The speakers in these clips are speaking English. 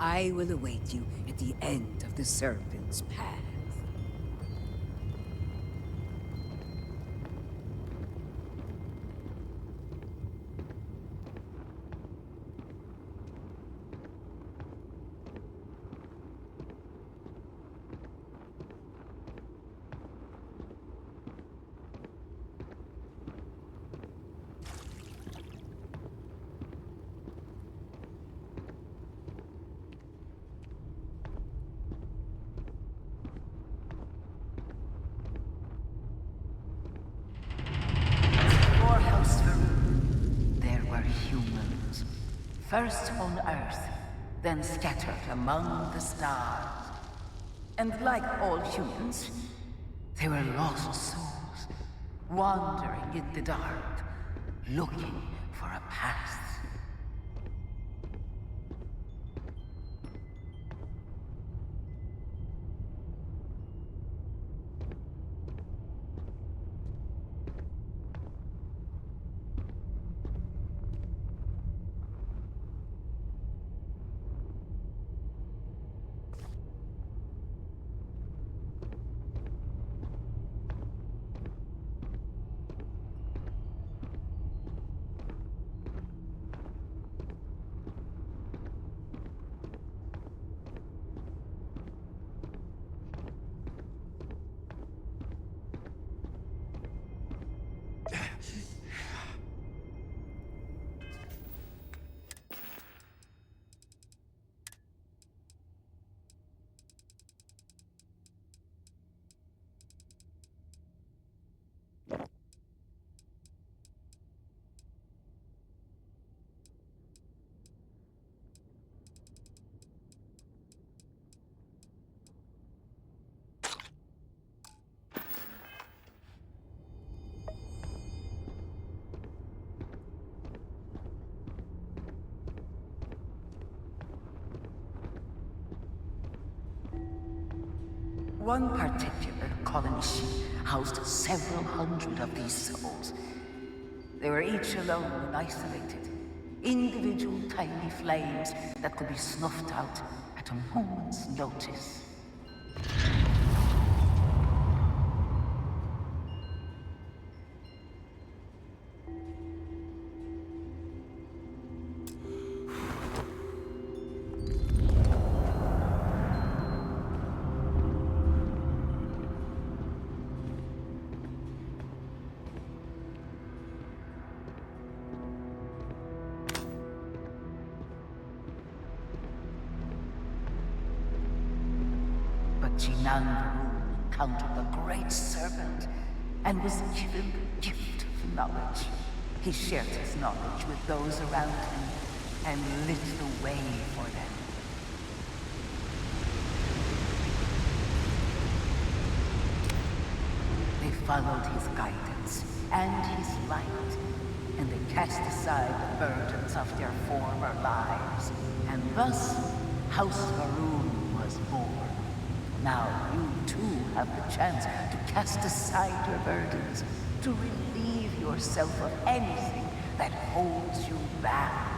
I will await you at the end of the Serpent's path. First on Earth, then scattered among the stars. And like all humans, they were lost souls, wandering in the dark, looking for a path. One particular colony ship housed several hundred of these souls. They were each alone and isolated, individual tiny flames that could be snuffed out at a moment's notice. Encountered the Great Serpent and was given the gift of knowledge. He shared his knowledge with those around him and lit the way for them. They followed his guidance and his light, and they cast aside the burdens of their former lives, and thus House Varun was born. Now you too have the chance to cast aside your burdens, to relieve yourself of anything that holds you back.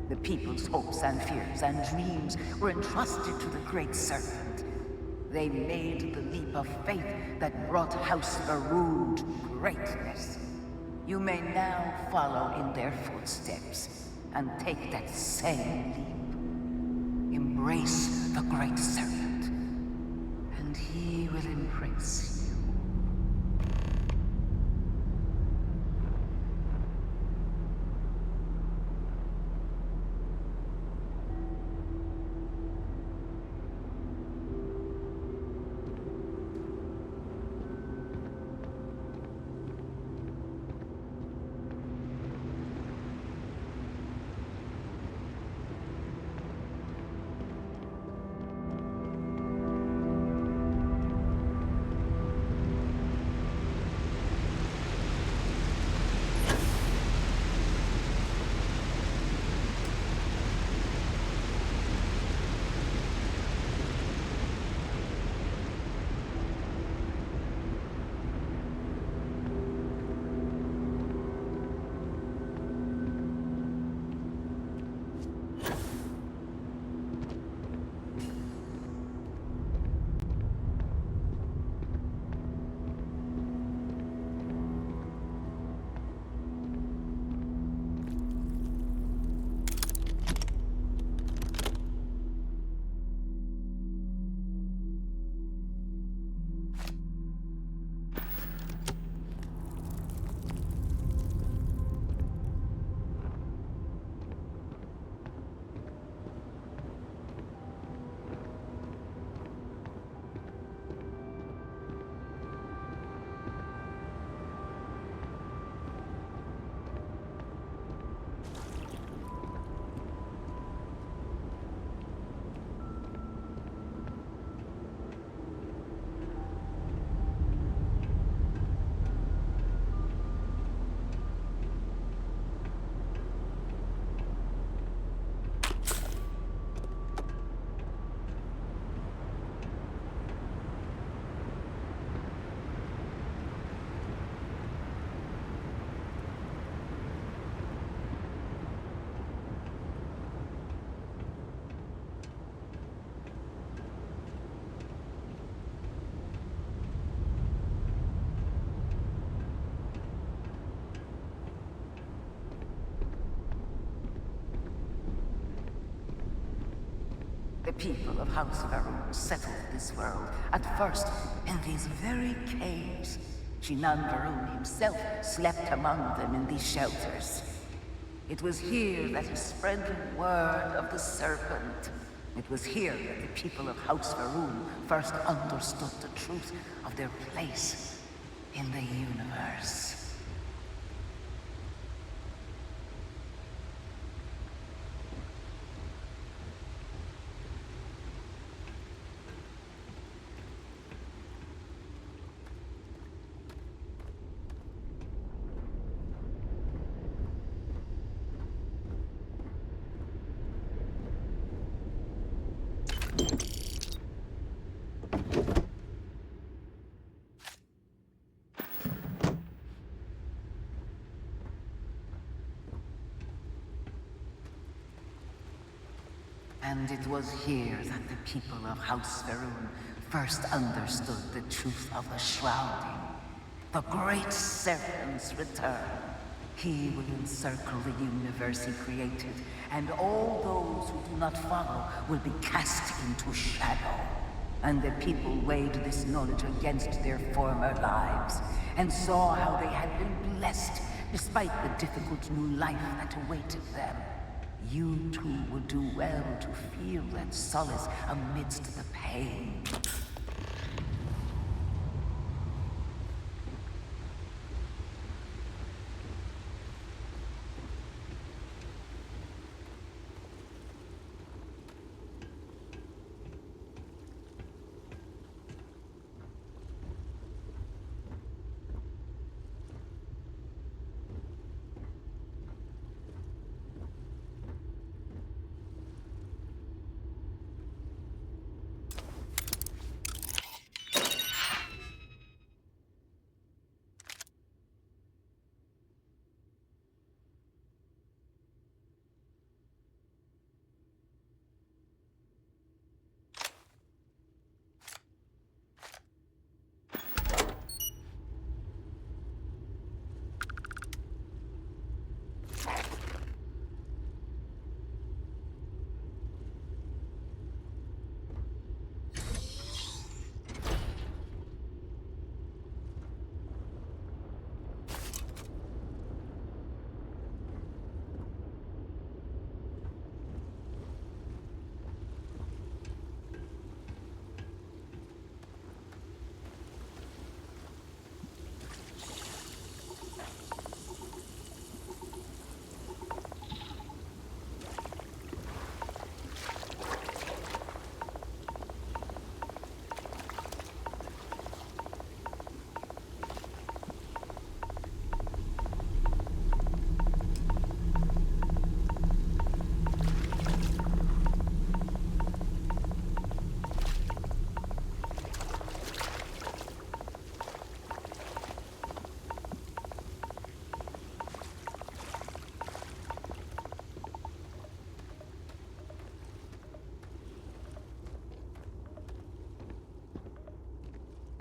The people's hopes and fears and dreams were entrusted to the Great Serpent. They made the leap of faith that brought House Varun to greatness. You may now follow in their footsteps and take that same leap. Embrace the Great Serpent, and he will embrace you. The people of House Varun settled this world, at first in these very caves. Shinan Varun himself slept among them in these shelters. It was here that he spread the word of the serpent. It was here that the people of House Varun first understood the truth of their place in the universe. And it was here that the people of House Varun first understood the truth of the shrouding. The Great Serpent's return. He will encircle the universe he created, and all those who do not follow will be cast into shadow. And the people weighed this knowledge against their former lives, and saw how they had been blessed despite the difficult new life that awaited them. You too would do well to feel that solace amidst the pain.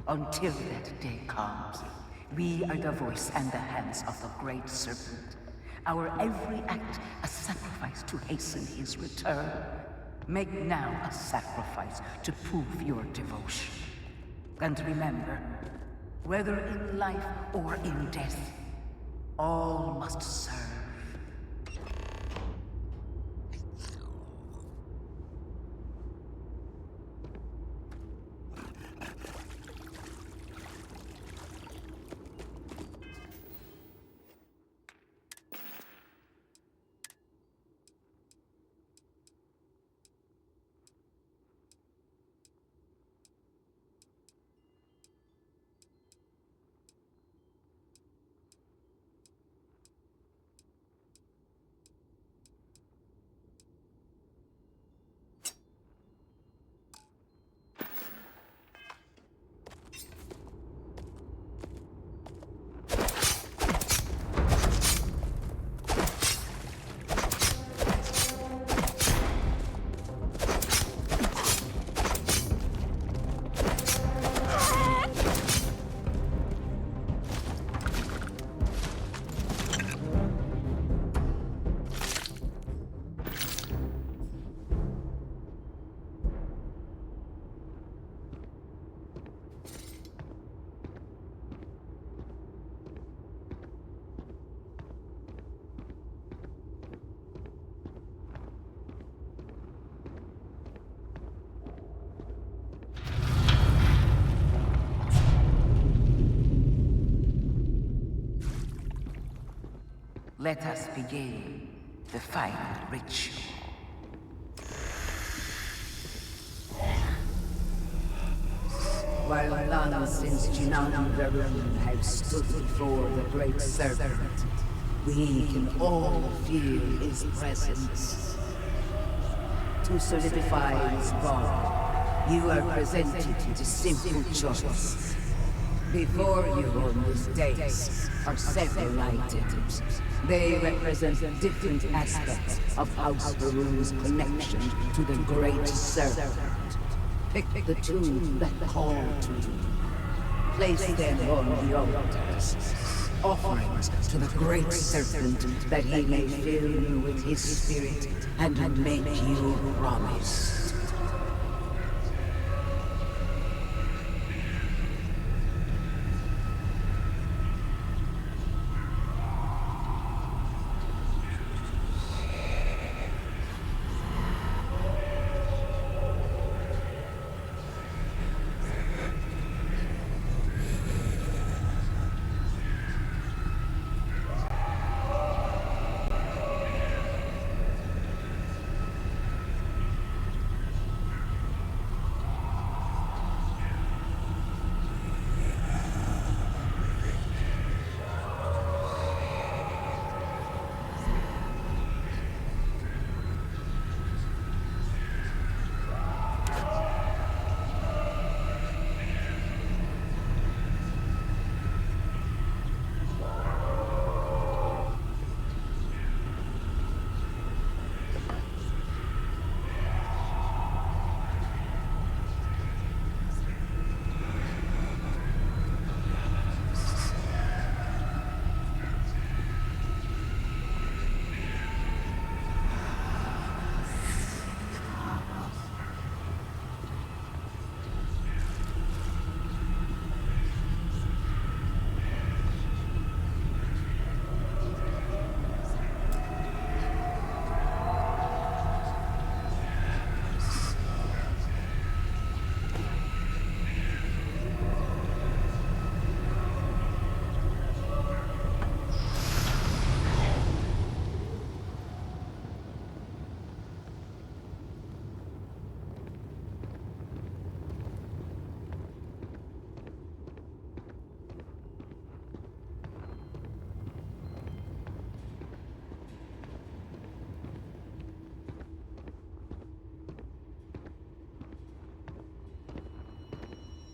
Until that day comes, we are the voice and the hands of the Great Serpent. Our every act a sacrifice to hasten his return. Make now a sacrifice to prove your devotion. And remember, whether in life or in death, all must serve. Let us begin the final ritual. While none since Jinan Varun have stood before the Great Serpent, we can all feel his presence. To solidify his bond, you are presented with a simple choice. Before you on this dais are several items. They represent different aspects of House Varun's connection to the Great Serpent. Pick the two that call to you. Place them on the altars. Offerings to the Great Serpent that he may fill you with his spirit and make you promise.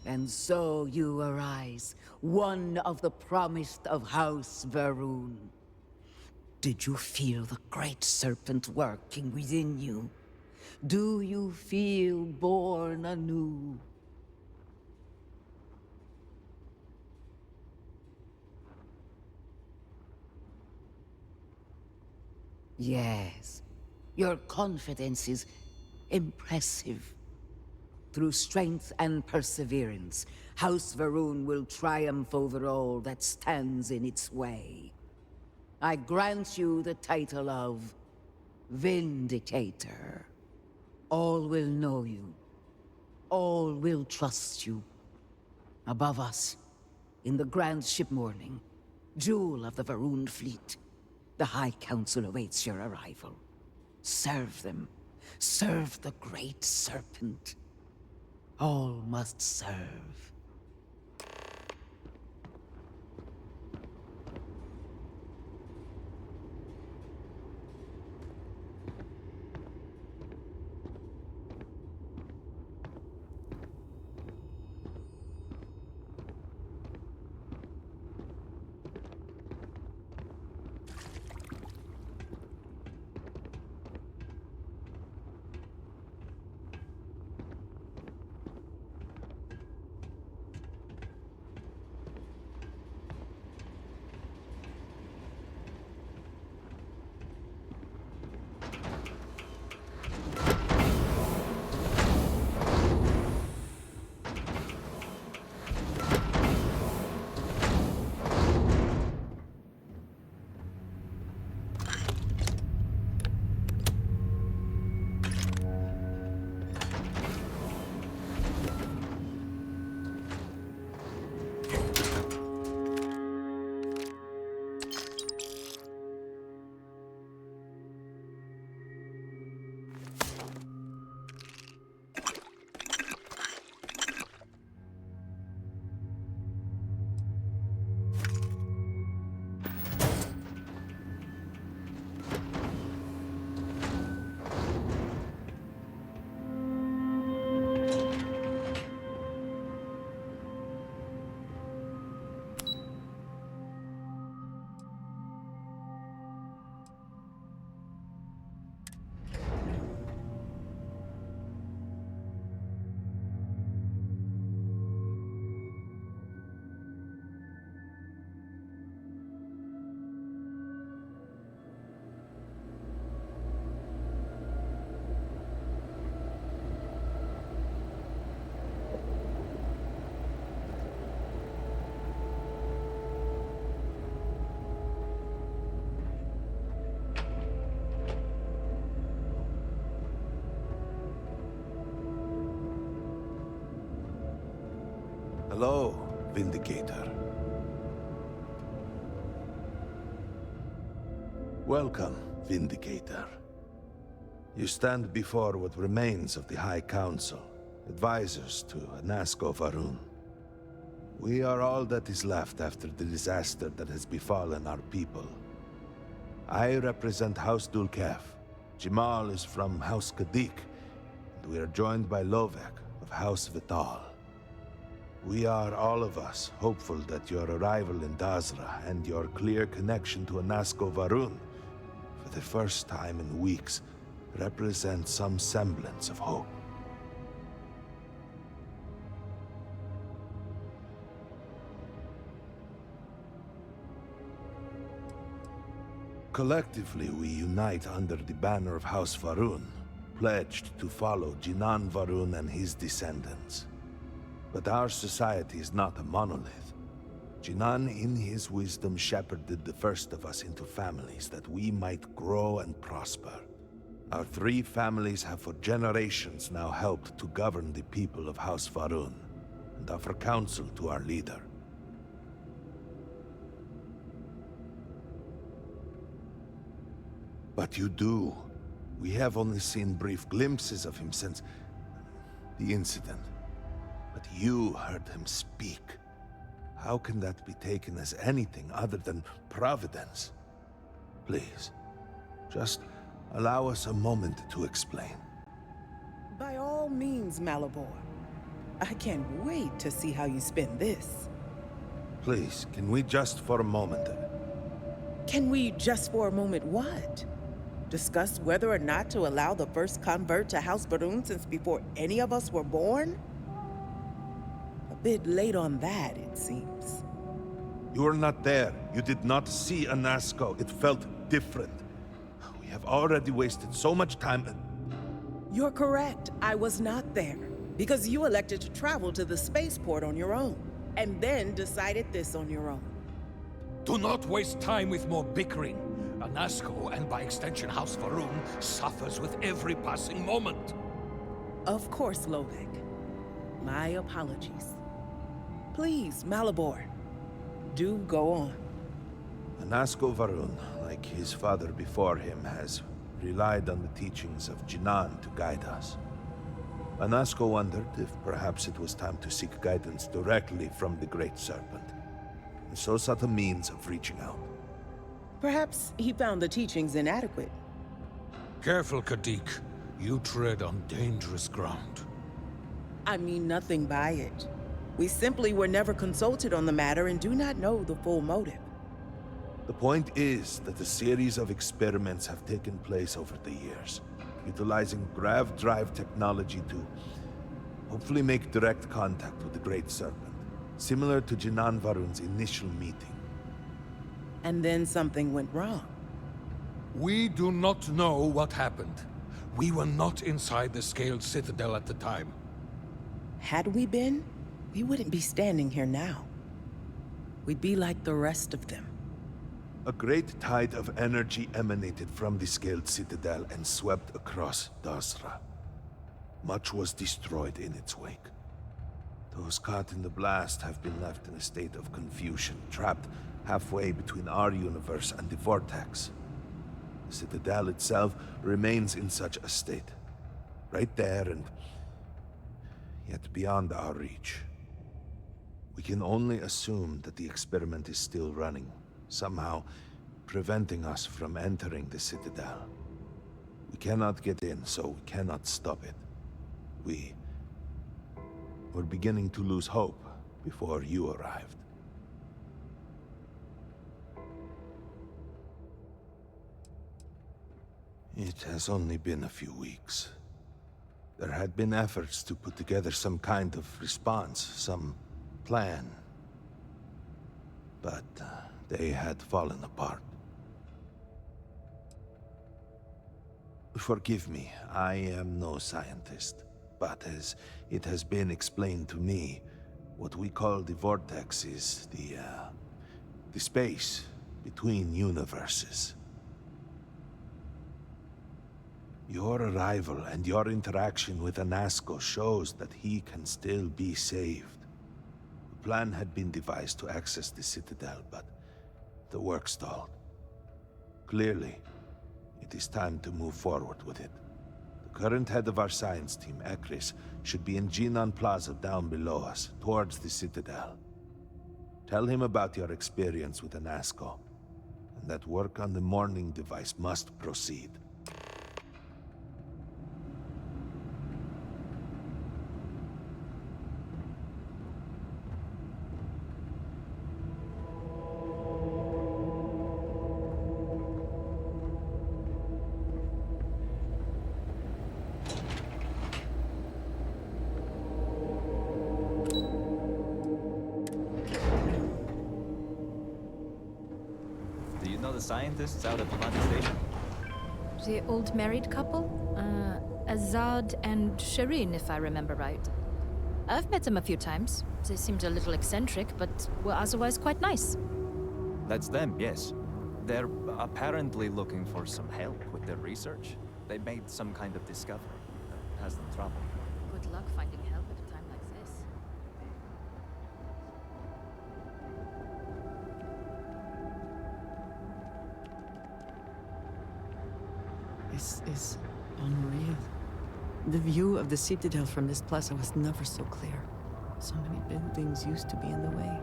And so you arise, one of the promised of House Varun. Did you feel the Great Serpent working within you? Do you feel born anew? Yes, your confidence is impressive. Through strength and perseverance, House Varun will triumph over all that stands in its way. I grant you the title of Vindicator. All will know you. All will trust you. Above us, in the grand ship morning, jewel of the Varun fleet, the High Council awaits your arrival. Serve them. Serve the Great Serpent. All must serve. Hello, Vindicator. Welcome, Vindicator. You stand before what remains of the High Council, advisors to Anasko Varun. We are all that is left after the disaster that has befallen our people. I represent House Dulkev. Jamal is from House Kadik, and we are joined by Lovek of House Vital. We are, all of us, hopeful that your arrival in Dazra and your clear connection to Anasko Varun, for the first time in weeks, represent some semblance of hope. Collectively, we unite under the banner of House Varun, pledged to follow Jinan Varun and his descendants. But our society is not a monolith. Jinan, in his wisdom, shepherded the first of us into families that we might grow and prosper. Our 3 families have for generations now helped to govern the people of House Varun, and offer counsel to our leader. But you do. We have only seen brief glimpses of him since the incident. But you heard him speak. How can that be taken as anything other than providence? Please, just allow us a moment to explain. By all means, Malabor. I can't wait to see how you spin this. Please, can we just for a moment... Can we just for a moment what? Discuss whether or not to allow the first convert to House Varun since before any of us were born? A bit late on that, it seems. You were not there. You did not see Anasko. It felt different. We have already wasted so much time. You're correct. I was not there. Because you elected to travel to the spaceport on your own. And then decided this on your own. Do not waste time with more bickering. Anasco, and by extension House Varun, suffers with every passing moment. Of course, Lovek. My apologies. Please, Malabor. Do go on. Anasco Varun, like his father before him, has relied on the teachings of Jinan to guide us. Anasco wondered if perhaps it was time to seek guidance directly from the Great Serpent, and so sought a means of reaching out. Perhaps he found the teachings inadequate. Careful, Kadik. You tread on dangerous ground. I mean nothing by it. We simply were never consulted on the matter and do not know the full motive. The point is that a series of experiments have taken place over the years, utilizing grav drive technology to hopefully make direct contact with the Great Serpent, similar to Jinan Varun's initial meeting. And then something went wrong. We do not know what happened. We were not inside the Scaled Citadel at the time. Had we been, we wouldn't be standing here now. We'd be like the rest of them. A great tide of energy emanated from the Scaled Citadel and swept across Dazra. Much was destroyed in its wake. Those caught in the blast have been left in a state of confusion, trapped halfway between our universe and the Vortex. The Citadel itself remains in such a state. Right there and yet beyond our reach. We can only assume that the experiment is still running, somehow preventing us from entering the Citadel. We cannot get in, so we cannot stop it. We're beginning to lose hope before you arrived. It has only been a few weeks. There had been efforts to put together some kind of response, some plan. But they had fallen apart. Forgive me, I am no scientist, but as it has been explained to me, what we call the Vortex is the space between universes. Your arrival and your interaction with Anasco shows that he can still be saved. A plan had been devised to access the Citadel, but the work stalled. Clearly, it is time to move forward with it. The current head of our science team, Ekris, should be in Jinan Plaza down below us, towards the Citadel. Tell him about your experience with Anasco, and that work on the morning device must proceed. The scientists out at Lamani Station? The old married couple? Azad and Shireen, if I remember right. I've met them a few times. They seemed a little eccentric, but were otherwise quite nice. That's them, yes. They're apparently looking for some help with their research. They made some kind of discovery that has them trouble. Good luck finding help at a time like this. This is unreal. The view of the Citadel from this plaza was never so clear. So many buildings used to be in the way.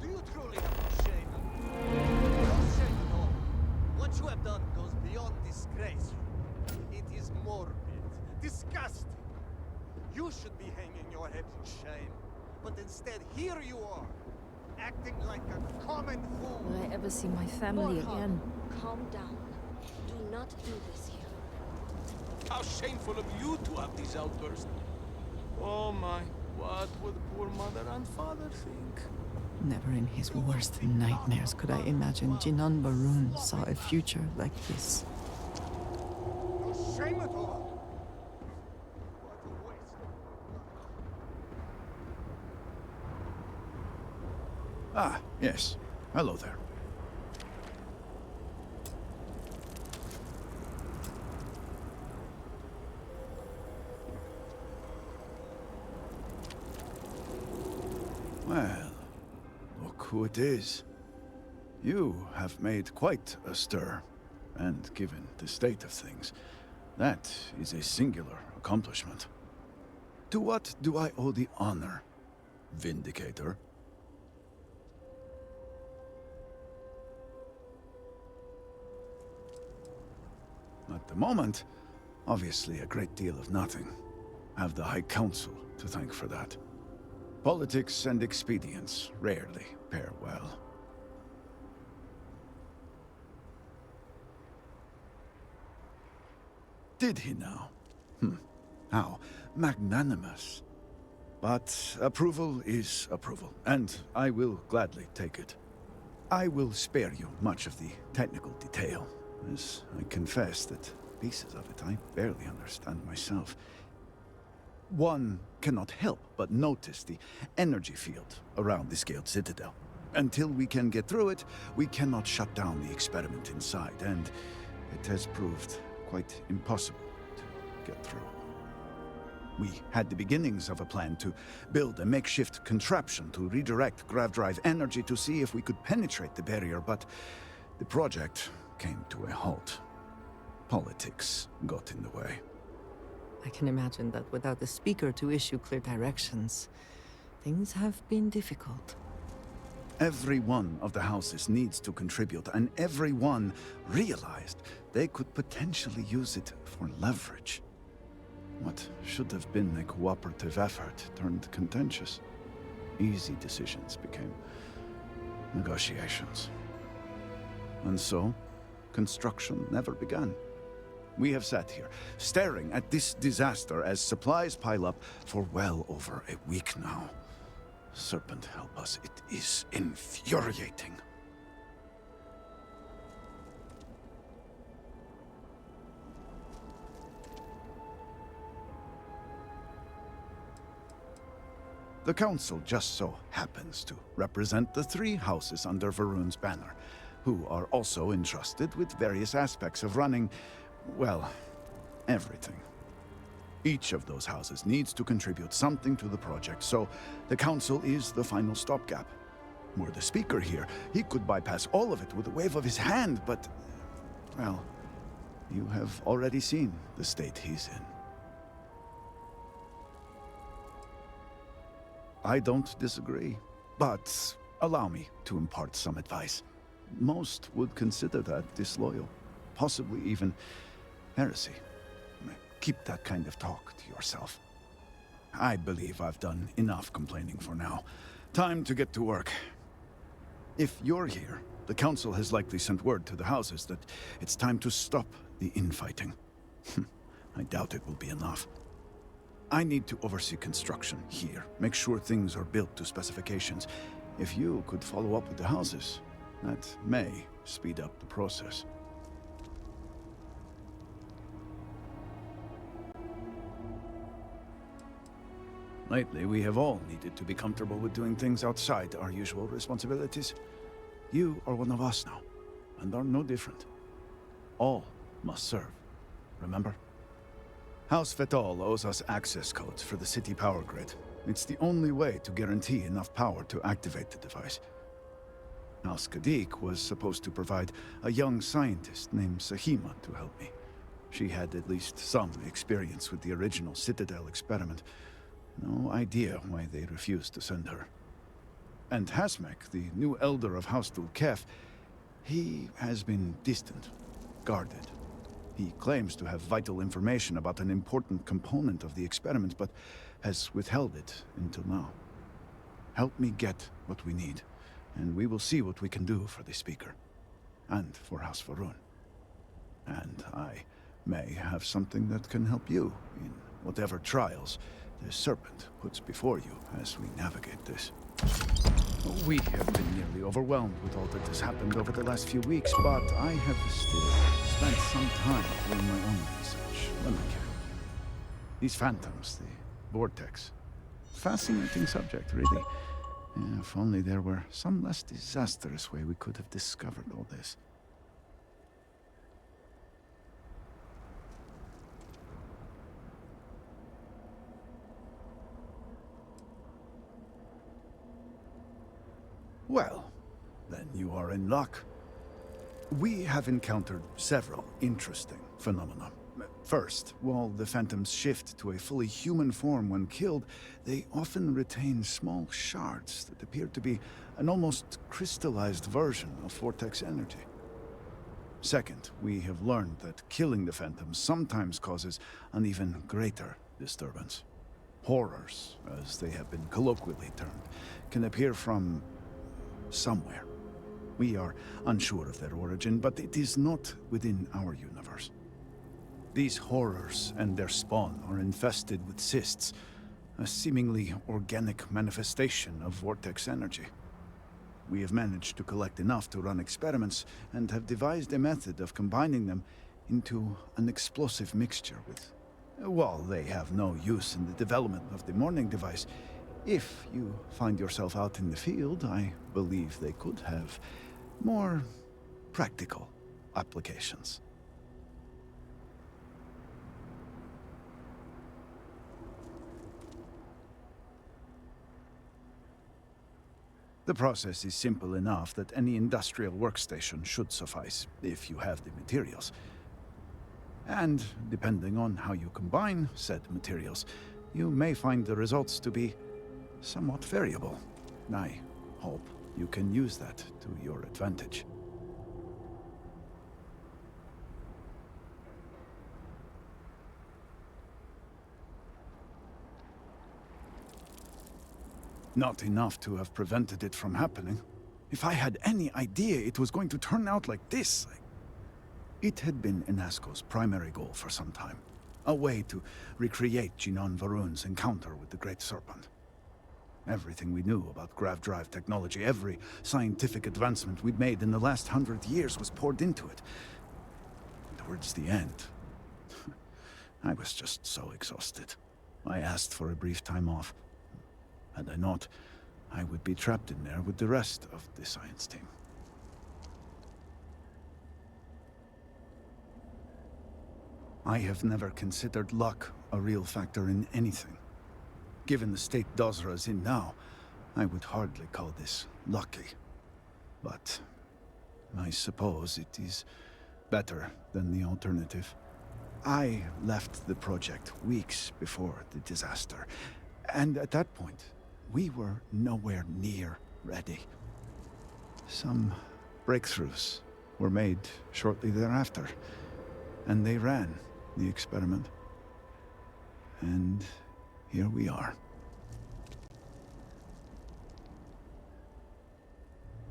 Do you truly have no shame? No shame at all. What you have done goes beyond disgrace. It is morbid, disgusting. You should be hanging your head in shame. But instead, here you are, acting like a common fool. Will I ever see my family again? Calm down. Do not do this here. How shameful of you to have these outbursts. Oh my, what would poor mother and father think? Never in his worst nightmares could I imagine Jinan Barun saw a future like this. No shame at all! What a waste of Ah, yes. Hello there. Well, look who it is. You have made quite a stir, and given the state of things, that is a singular accomplishment. To what do I owe the honor, Vindicator? At the moment, obviously a great deal of nothing. Have the High Council to thank for that. Politics and expedience rarely pair well. Did he now? How magnanimous. But approval is approval, and I will gladly take it. I will spare you much of the technical detail, as I confess that pieces of it I barely understand myself. One cannot help but notice the energy field around the Scaled Citadel. Until we can get through it, we cannot shut down the experiment inside, and it has proved quite impossible to get through. We had the beginnings of a plan to build a makeshift contraption to redirect grav drive energy to see if we could penetrate the barrier, but the project came to a halt. Politics got in the way. I can imagine that without the speaker to issue clear directions, things have been difficult. Every one of the houses needs to contribute, and everyone realized they could potentially use it for leverage. What should have been a cooperative effort turned contentious. Easy decisions became negotiations. And so, construction never began. We have sat here, staring at this disaster as supplies pile up for well over a week now. Serpent help us, it is infuriating. The Council just so happens to represent the three houses under Varun's banner, who are also entrusted with various aspects of running, well, everything. Each of those houses needs to contribute something to the project, so the Council is the final stopgap. Were the Speaker here, he could bypass all of it with a wave of his hand, but, well, you have already seen the state he's in. I don't disagree, but allow me to impart some advice. Most would consider that disloyal, possibly even heresy. Keep that kind of talk to yourself. I believe I've done enough complaining for now. Time to get to work. If you're here, the Council has likely sent word to the houses that it's time to stop the infighting. I doubt it will be enough. I need to oversee construction here, make sure things are built to specifications. If you could follow up with the houses, that may speed up the process. Lately, we have all needed to be comfortable with doing things outside our usual responsibilities. You are one of us now, and are no different. All must serve, remember? House Fetal owes us access codes for the city power grid. It's the only way to guarantee enough power to activate the device. House Kadik was supposed to provide a young scientist named Sahima to help me. She had at least some experience with the original Citadel experiment. No idea why they refused to send her. And Hasmek, the new elder of House Dulkef, he has been distant, guarded. He claims to have vital information about an important component of the experiment, but has withheld it until now. Help me get what we need, and we will see what we can do for the Speaker, and for House Varun. And I may have something that can help you in whatever trials the Serpent puts before you as we navigate this. We have been nearly overwhelmed with all that has happened over the last few weeks, but I have still spent some time doing my own research when I can. These phantoms, the vortex. Fascinating subject, really. If only there were some less disastrous way we could have discovered all this. Well, then you are in luck. We have encountered several interesting phenomena. First, while the phantoms shift to a fully human form when killed, they often retain small shards that appear to be an almost crystallized version of vortex energy. Second, we have learned that killing the phantoms sometimes causes an even greater disturbance. Horrors, as they have been colloquially termed, can appear from somewhere. We are unsure of their origin, but it is not within our universe. These horrors and their spawn are infested with cysts, a seemingly organic manifestation of vortex energy. We have managed to collect enough to run experiments and have devised a method of combining them into an explosive mixture with... While they have no use in the development of the morning device, if you find yourself out in the field, I believe they could have more practical applications. The process is simple enough that any industrial workstation should suffice, if you have the materials. And, depending on how you combine said materials, you may find the results to be somewhat variable. I hope you can use that to your advantage. Not enough to have prevented it from happening. If I had any idea it was going to turn out like this... It had been Inasco's primary goal for some time. A way to recreate Jinan Varun's encounter with the Great Serpent. Everything we knew about grav drive technology, every scientific advancement we'd made in the last 100 years was poured into it. Towards the end, I was just so exhausted. I asked for a brief time off. Had I not, I would be trapped in there with the rest of the science team. I have never considered luck a real factor in anything. Given the state Dazra is in now, I would hardly call this lucky. But I suppose it is better than the alternative. I left the project weeks before the disaster, and at that point, we were nowhere near ready. Some breakthroughs were made shortly thereafter, and they ran the experiment. And here we are.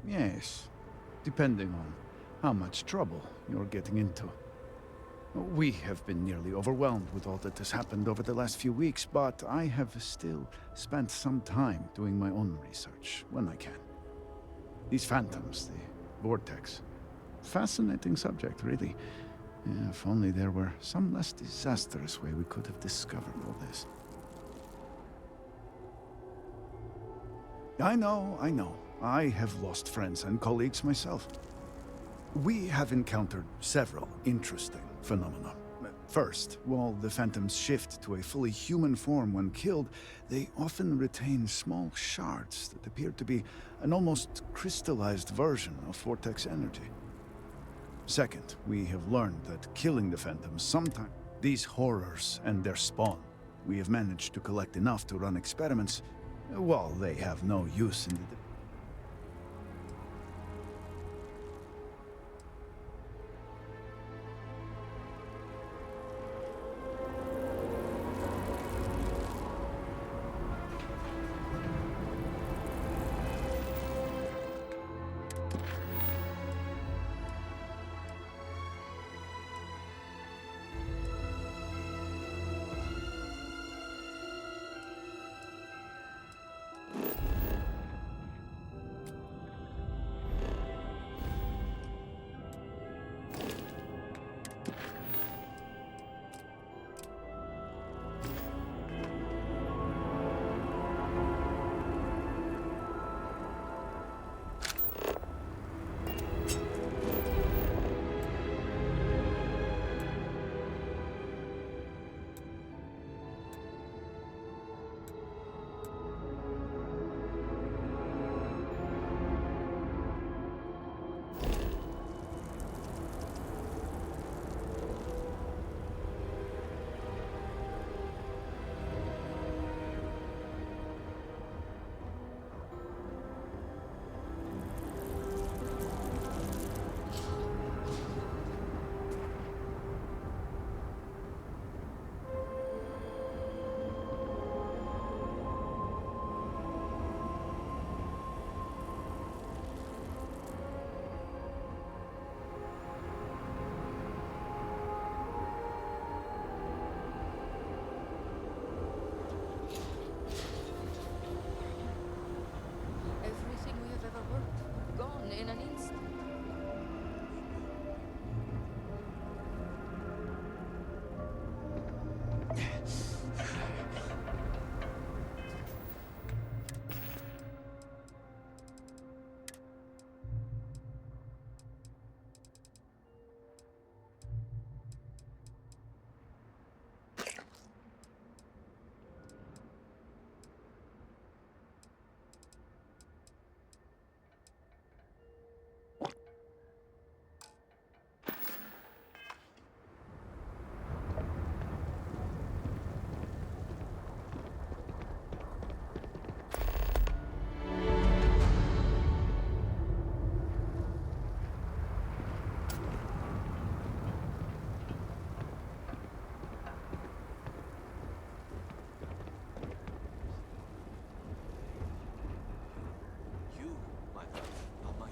Yes, depending on how much trouble you're getting into. We have been nearly overwhelmed with all that has happened over the last few weeks, but I have still spent some time doing my own research when I can. These phantoms, the vortex. Fascinating subject, really. If only there were some less disastrous way we could have discovered all this. I know. I have lost friends and colleagues myself. We have encountered several interesting phenomena. First, while the phantoms shift to a fully human form when killed, they often retain small shards that appear to be an almost crystallized version of vortex energy. Second, we have learned that killing the phantoms sometimes... These horrors and their spawn. We have managed to collect enough to run experiments, while they have no use in the...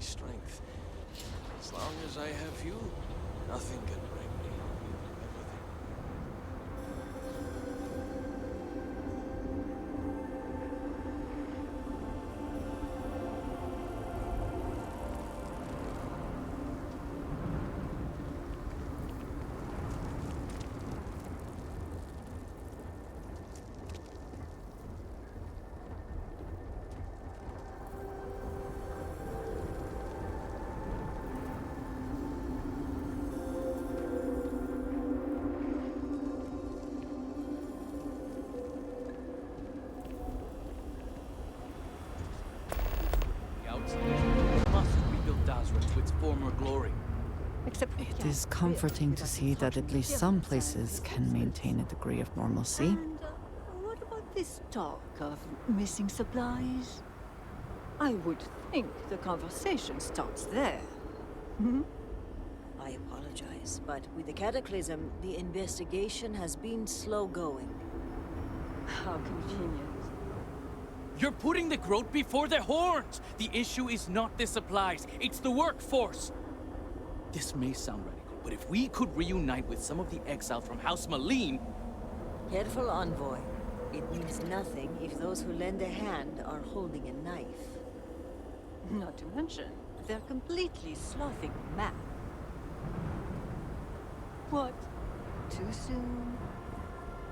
strength. As long as I have you, nothing can break me. Everything. We must rebuild Dazra to its former glory. It is comforting to see that at least some places can maintain a degree of normalcy. And what about this talk of missing supplies? I would think the conversation starts there. Hmm? I apologize, but with the cataclysm, the investigation has been slow going. How convenient. You're putting the growth before the horns! The issue is not the supplies, it's the workforce! This may sound radical, but if we could reunite with some of the exiled from House Malene... Careful, Envoy. It means nothing if those who lend a hand are holding a knife. Not to mention, they're completely sloughing map. What? Too soon?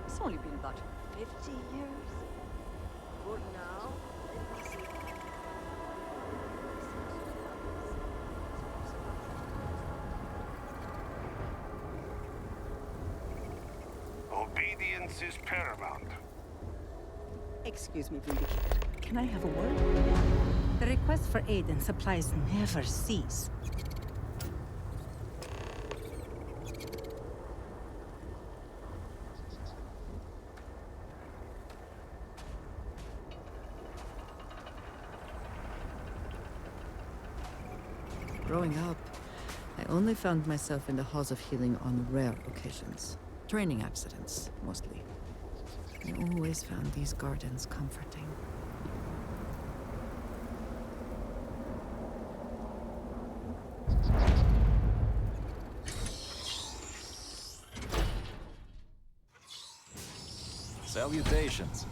It's only been about 50 years. For now, let me see. Obedience is paramount. Excuse me, Vindicator. Can I have a word? The request for aid and supplies never cease. Growing up, I only found myself in the halls of healing on rare occasions. Training accidents, mostly. I always found these gardens comforting. Salutations.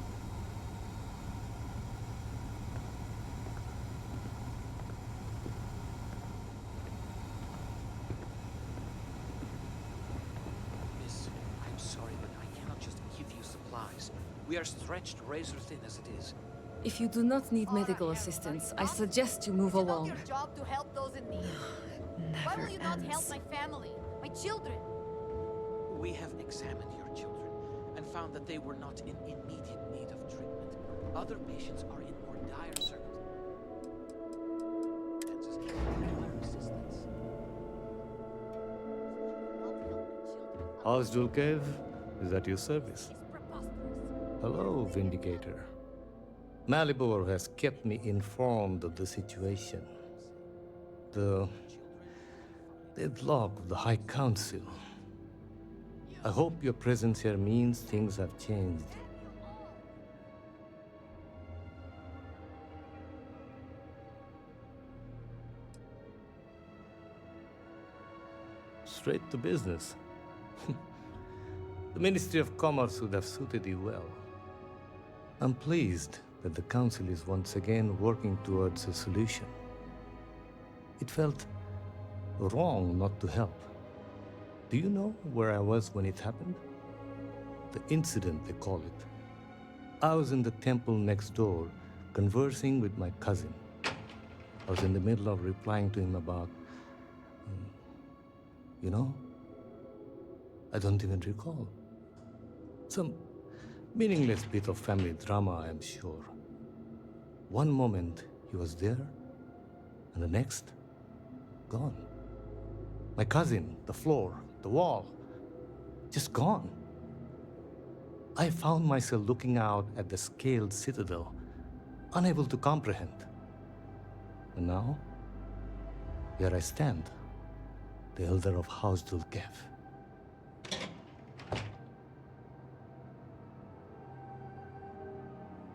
Miss, I'm sorry, but I cannot just give you supplies. We are stretched razor thin as it is. If you do not need medical assistance, I suggest you move along. It's your job to help those in need. Why will you not help my family, my children? We have examined your children and found that they were not in immediate need of treatment. Other patients are in more dire circumstances and require assistance. House Dulkev is at your service. Hello, Vindicator. Malibor has kept me informed of the situation. The deadlock of the High Council. I hope your presence here means things have changed. Straight to business. The Ministry of Commerce would have suited you well. I'm pleased that the Council is once again working towards a solution. It felt wrong not to help. Do you know where I was when it happened? The incident, they call it. I was in the temple next door, conversing with my cousin. I was in the middle of replying to him about... I don't even recall. Some meaningless bit of family drama, I am sure. One moment, he was there, and the next, gone. My cousin, the floor, the wall, just gone. I found myself looking out at the scaled citadel, unable to comprehend. And now, here I stand, the elder of House Dulkev.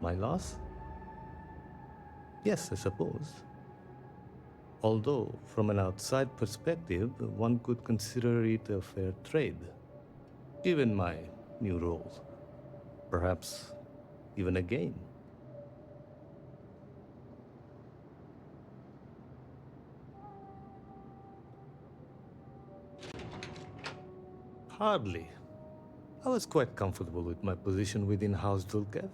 My loss? Yes, I suppose. Although, from an outside perspective, one could consider it a fair trade, given my new role. Perhaps even a gain. Hardly. I was quite comfortable with my position within House Dulkev,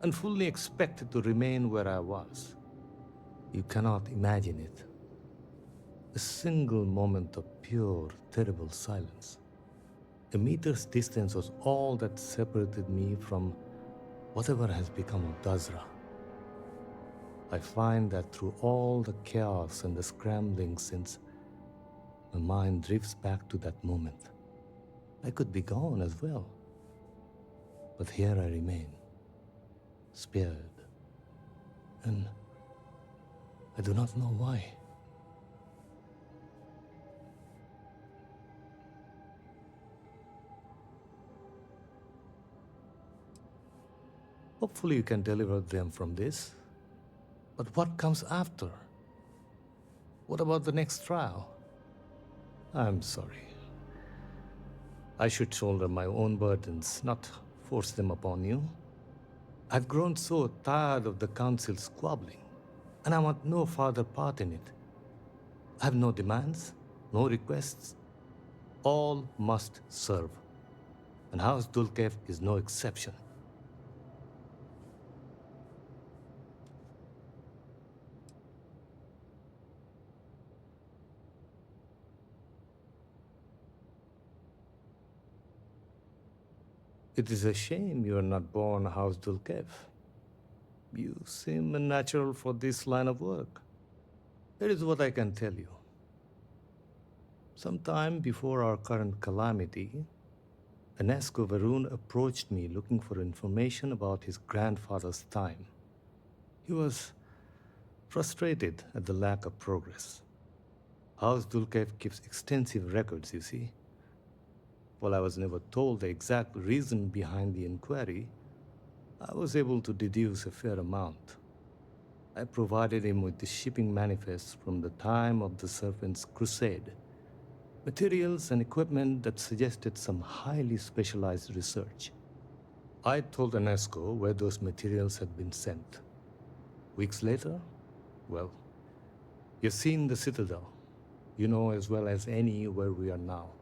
and fully expected to remain where I was. You cannot imagine it. A single moment of pure, terrible silence. A meter's distance was all that separated me from whatever has become of Dazra. I find that through all the chaos and the scrambling since, my mind drifts back to that moment. I could be gone as well. But here I remain, spared. And I do not know why. Hopefully you can deliver them from this. But what comes after? What about the next trial? I'm sorry. I should shoulder my own burdens, not force them upon you. I've grown so tired of the Council's squabbling, and I want no further part in it. I have no demands, no requests. All must serve. And House Dulkev is no exception. It is a shame you are not born House Dulkev. You seem unnatural for this line of work. Here is what I can tell you. Sometime before our current calamity, Enesco Varun approached me looking for information about his grandfather's time. He was frustrated at the lack of progress. House Dulkev keeps extensive records, you see. While I was never told the exact reason behind the inquiry, I was able to deduce a fair amount. I provided him with the shipping manifests from the time of the Serpent's crusade, materials and equipment that suggested some highly specialized research. I told Enesco where those materials had been sent. Weeks later, well, you've seen the Citadel. You know as well as any where we are now.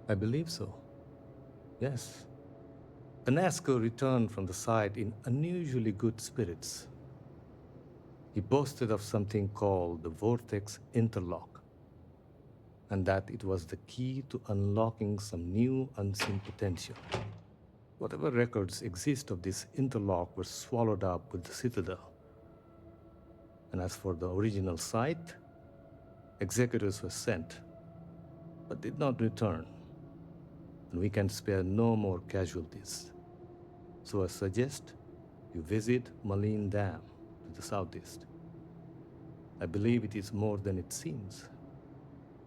I believe so. Yes. Enesco returned from the site in unusually good spirits. He boasted of something called the Vortex Interlock, and that it was the key to unlocking some new unseen potential. Whatever records exist of this interlock were swallowed up with the Citadel. And as for the original site, executors were sent, but did not return. And we can spare no more casualties. So I suggest you visit Malin Dam to the southeast. I believe it is more than it seems.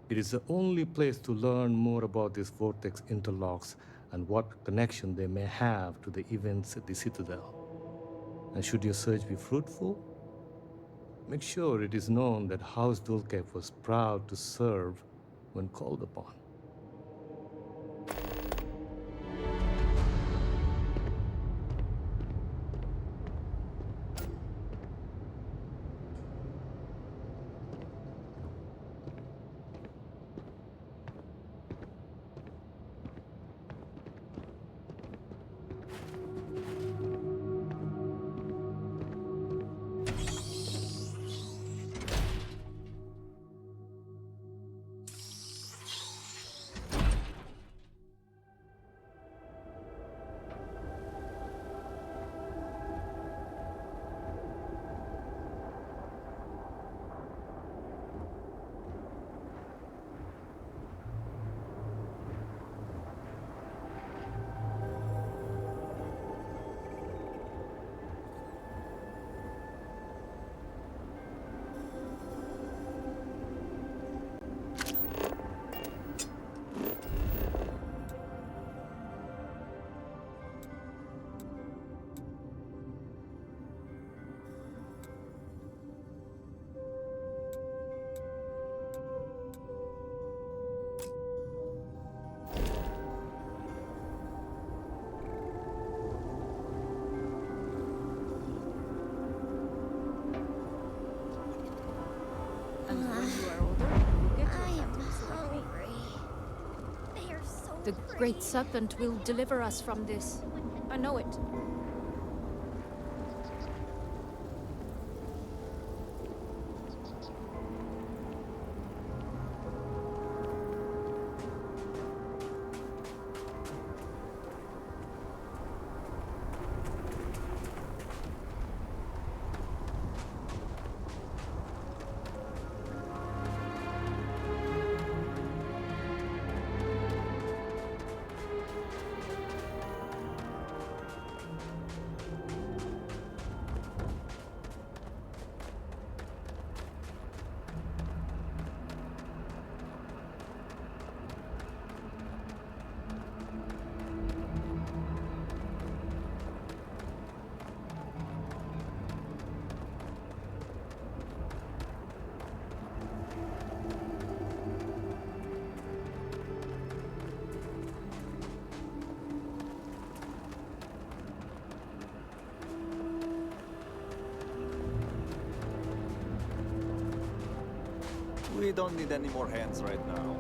It is the only place to learn more about these vortex interlocks and what connection they may have to the events at the Citadel. And should your search be fruitful, make sure it is known that House Dulkev was proud to serve when called upon. The Great Serpent will deliver us from this. I know it. We don't need any more hands right now.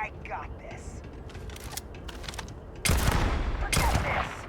I got this. Forget this.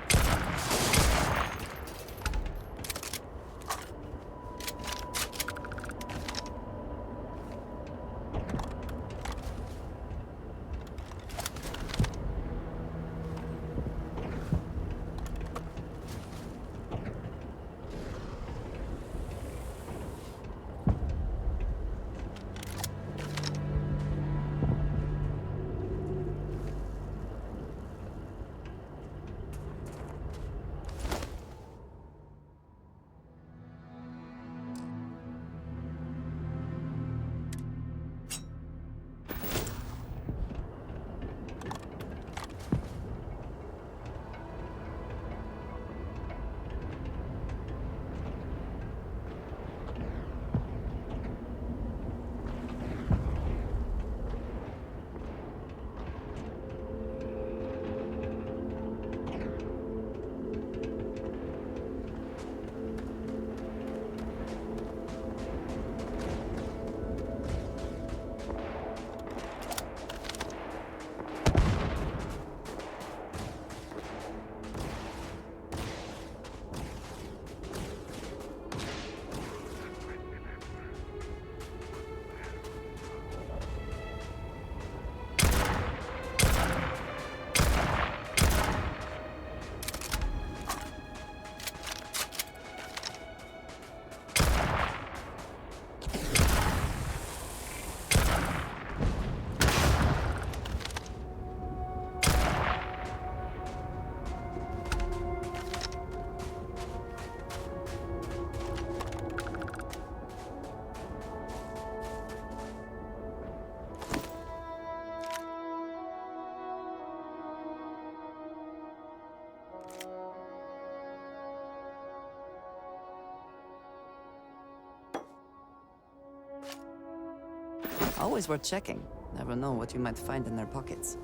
Always worth checking. Never know what you might find in their pockets.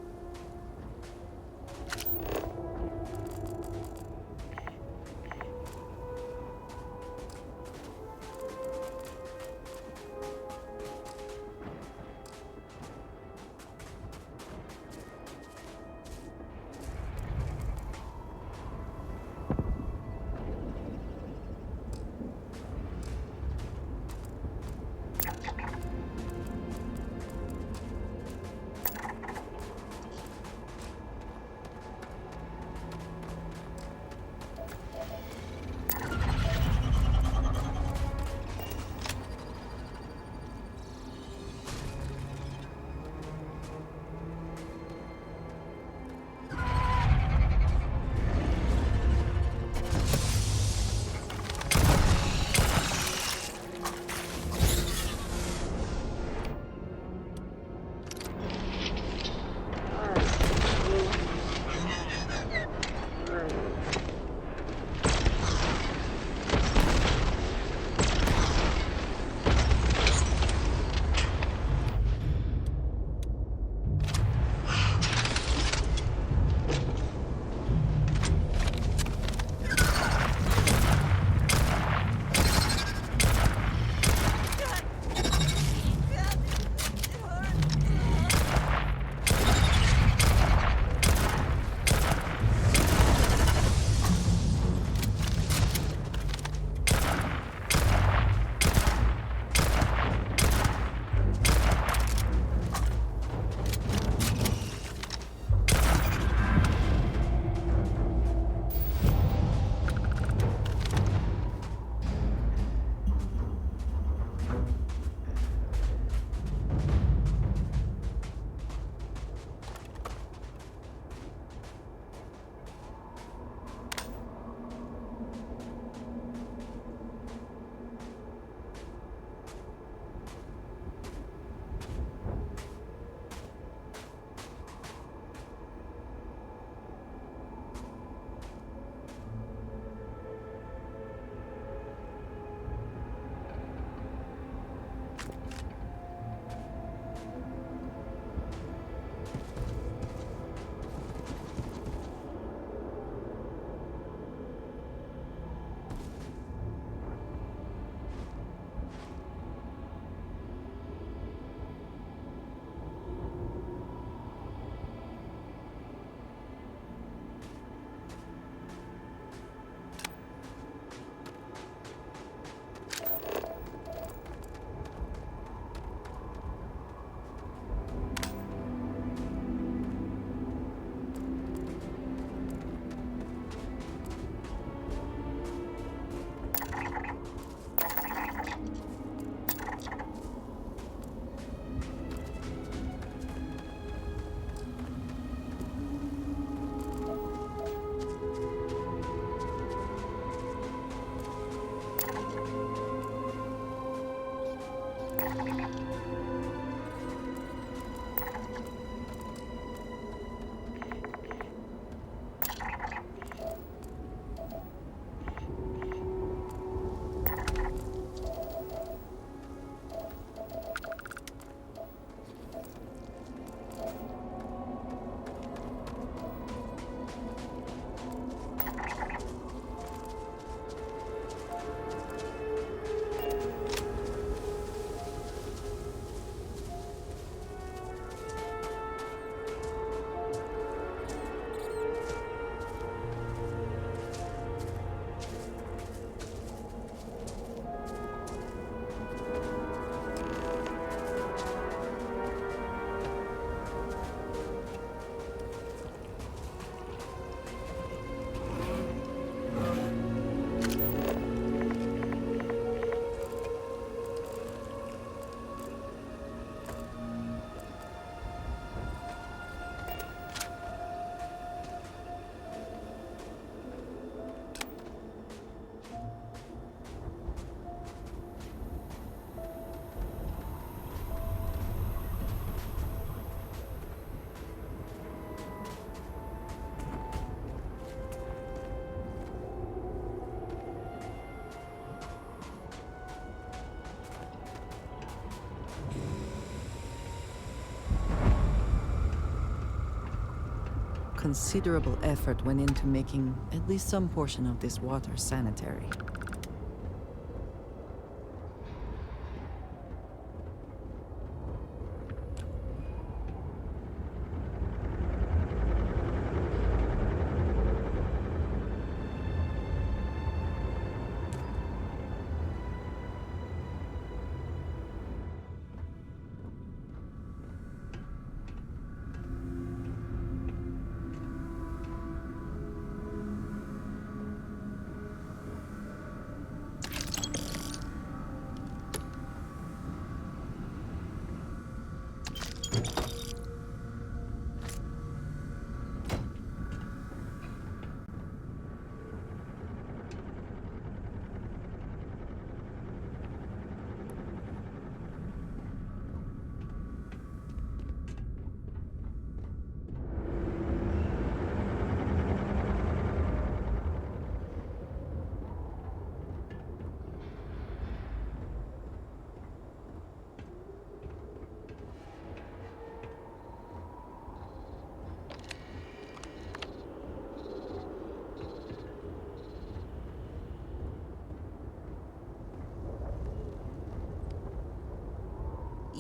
Considerable effort went into making at least some portion of this water sanitary.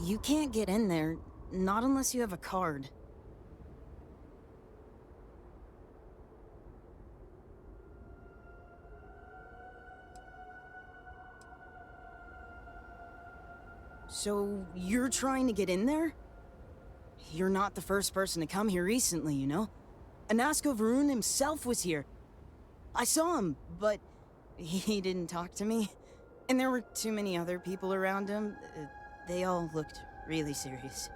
You can't get in there, not unless you have a card. So, you're trying to get in there? You're not the first person to come here recently, you know? Anasko Varun himself was here. I saw him, but he didn't talk to me. And there were too many other people around him. They all looked really serious.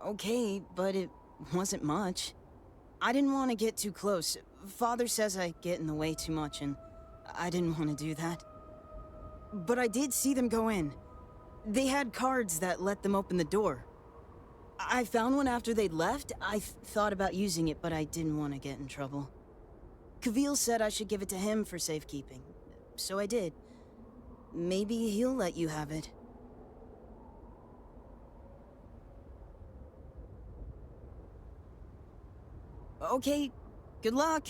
Okay, but it wasn't much. I didn't want to get too close. Father says I get in the way too much, and I didn't want to do that. But I did see them go in. They had cards that let them open the door. I found one after they'd left. I thought about using it, but I didn't want to get in trouble. Kavil said I should give it to him for safekeeping, so I did. Maybe he'll let you have it. Okay, good luck.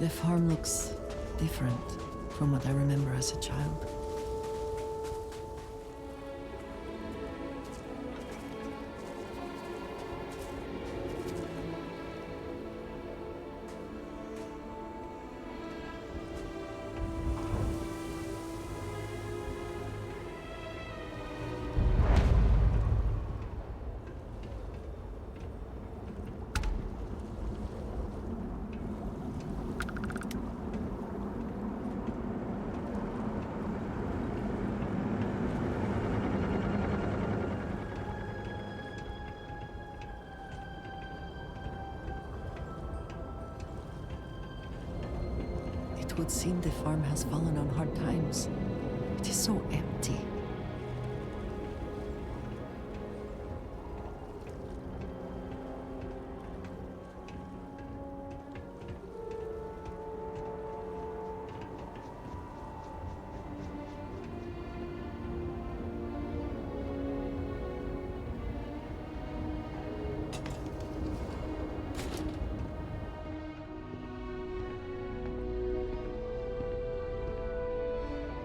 The farm looks different from what I remember as a child. It would seem the farm has fallen on hard times. It is so empty.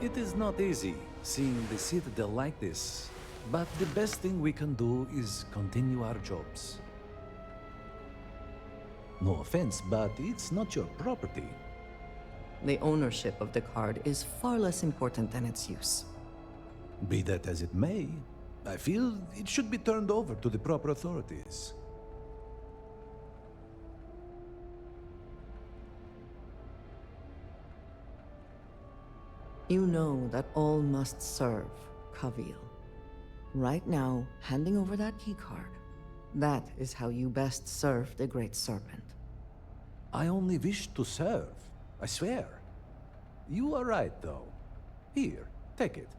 It is not easy seeing the citadel like this, but the best thing we can do is continue our jobs. No offense, but it's not your property. The ownership of the card is far less important than its use. Be that as it may, I feel it should be turned over to the proper authorities. You know that all must serve Kavil. Right now, handing over that keycard. That is how you best serve the Great Serpent. I only wish to serve, I swear. You are right, though. Here, take it.